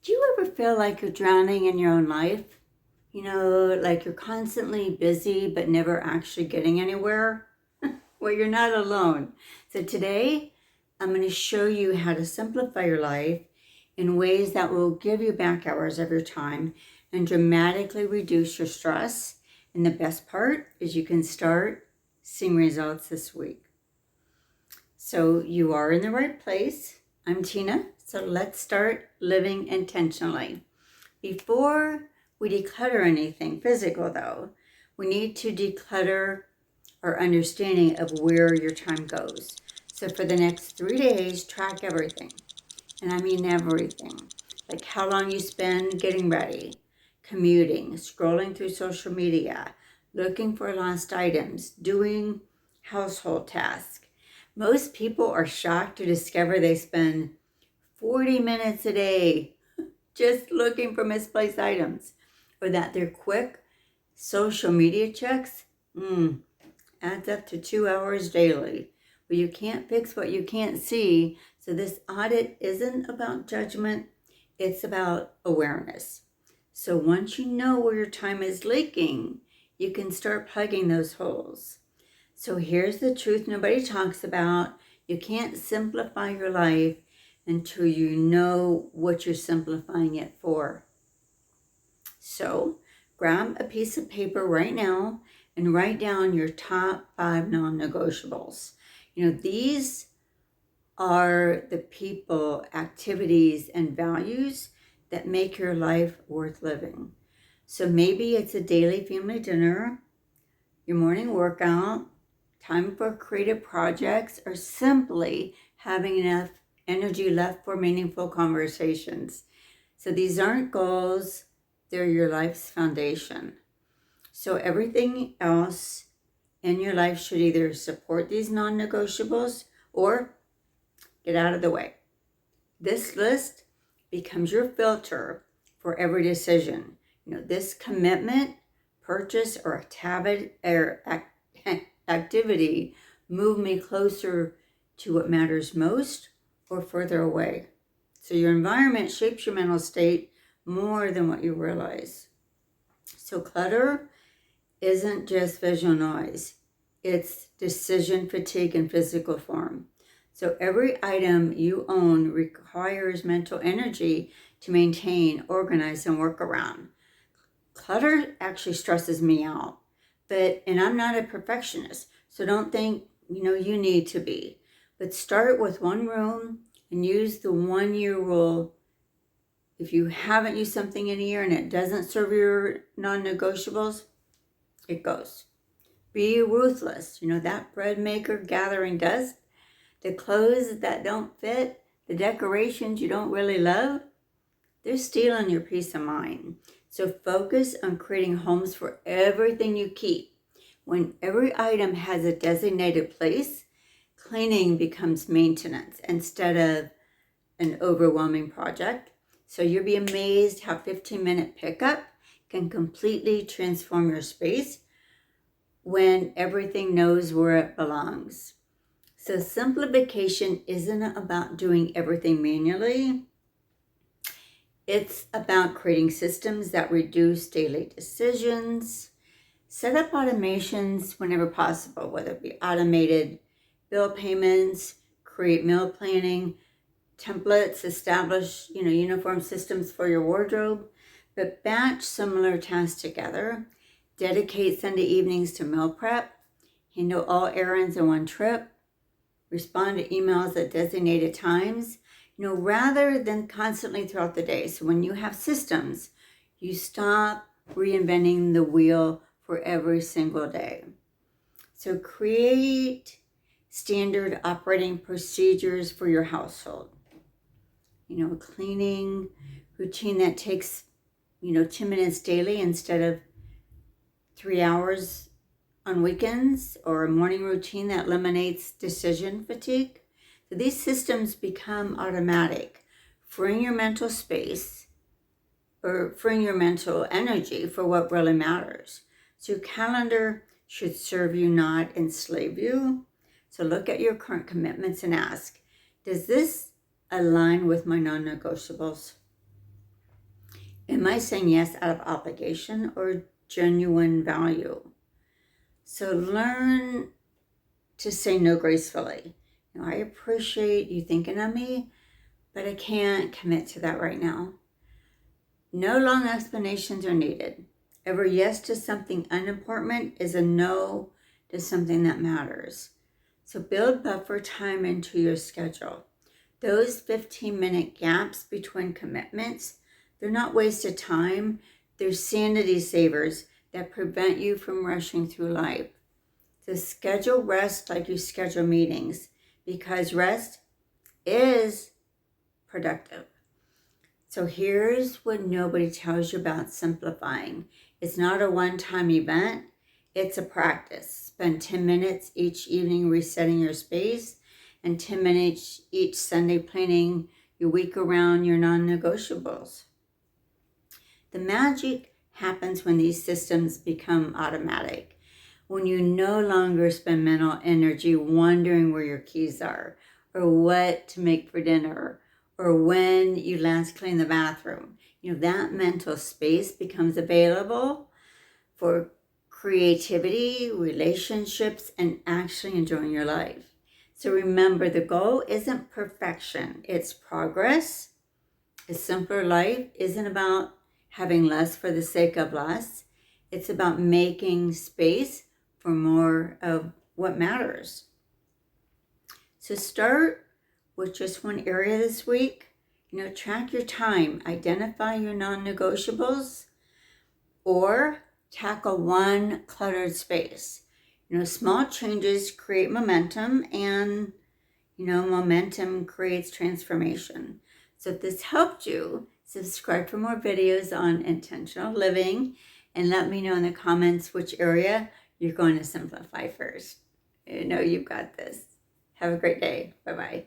Do you ever feel like you're drowning in your own life? Like you're constantly busy but never actually getting anywhere? Well, you're not alone. So today, I'm going to show you how to simplify your life in ways that will give you back hours of your time and dramatically reduce your stress. And the best part is you can start seeing results this week. So you are in the right place. I'm Tina. So let's start living intentionally. Before we declutter anything physical, though, we need to declutter our understanding of where your time goes. So for the next 3 days, track everything. And I mean everything. Like how long you spend getting ready, commuting, scrolling through social media, looking for lost items, doing household tasks. Most people are shocked to discover they spend 40 minutes a day just looking for misplaced items, or that their quick social media checks adds up to 2 hours daily. But you can't fix what you can't see. So this audit isn't about judgment, it's about awareness. So once you know where your time is leaking, you can start plugging those holes. So here's the truth nobody talks about. You can't simplify your life until you know what you're simplifying it for. So grab a piece of paper right now and write down your top 5 non-negotiables. These are the people, activities, and values that make your life worth living. So maybe it's a daily family dinner, your morning workout, time for creative projects, or simply having enough energy left for meaningful conversations. So these aren't goals, they're your life's foundation. So everything else in your life should either support these non-negotiables or get out of the way. This list becomes your filter for every decision. This commitment, purchase, or activity move me closer to what matters most or further away. So your environment shapes your mental state more than what you realize. So clutter isn't just visual noise. It's decision fatigue in physical form. So every item you own requires mental energy to maintain, organize, and work around. Clutter actually stresses me out, and I'm not a perfectionist, so don't think, you need to be. But start with one room and use the 1 year rule. If you haven't used something in a year and it doesn't serve your non-negotiables, it goes. Be ruthless. That bread maker gathering dust, the clothes that don't fit, the decorations you don't really love, they're stealing your peace of mind. So focus on creating homes for everything you keep. When every item has a designated place, cleaning becomes maintenance instead of an overwhelming project. So you'll be amazed how 15-minute pickup can completely transform your space when everything knows where it belongs. So simplification isn't about doing everything manually. It's about creating systems that reduce daily decisions. Set up automations whenever possible, whether it be automated bill payments, create meal planning, templates, establish, uniform systems for your wardrobe, but batch similar tasks together. Dedicate Sunday evenings to meal prep. Handle all errands in one trip. Respond to emails at designated times, rather than constantly throughout the day. So when you have systems, you stop reinventing the wheel for every single day. So create standard operating procedures for your household. A cleaning routine that takes, 10 minutes daily instead of 3 hours on weekends, or a morning routine that eliminates decision fatigue. So these systems become automatic, freeing your mental space or freeing your mental energy for what really matters. So your calendar should serve you, not enslave you. So look at your current commitments and ask, does this align with my non-negotiables? Am I saying yes out of obligation or genuine value? So learn to say no gracefully. I appreciate you thinking of me, but I can't commit to that right now. No long explanations are needed. Every yes to something unimportant is a no to something that matters. So build buffer time into your schedule. Those 15-minute gaps between commitments, they're not wasted time. They're sanity savers that prevent you from rushing through life. So schedule rest like you schedule meetings, because rest is productive. So here's what nobody tells you about simplifying. It's not a one-time event. It's a practice. Spend 10 minutes each evening resetting your space and 10 minutes each Sunday planning your week around your non-negotiables. The magic happens when these systems become automatic. When you no longer spend mental energy wondering where your keys are, or what to make for dinner, or when you last clean the bathroom. That mental space becomes available for creativity, relationships, and actually enjoying your life. So remember, the goal isn't perfection, it's progress. A simpler life isn't about having less for the sake of less. It's about making space for more of what matters. So start with just one area this week. Track your time, identify your non-negotiables, or tackle one cluttered space. Small changes create momentum, and momentum creates transformation. So if this helped you, subscribe for more videos on intentional living, and let me know in the comments which area you're going to simplify first. You've got this. Have a great day. Bye-bye.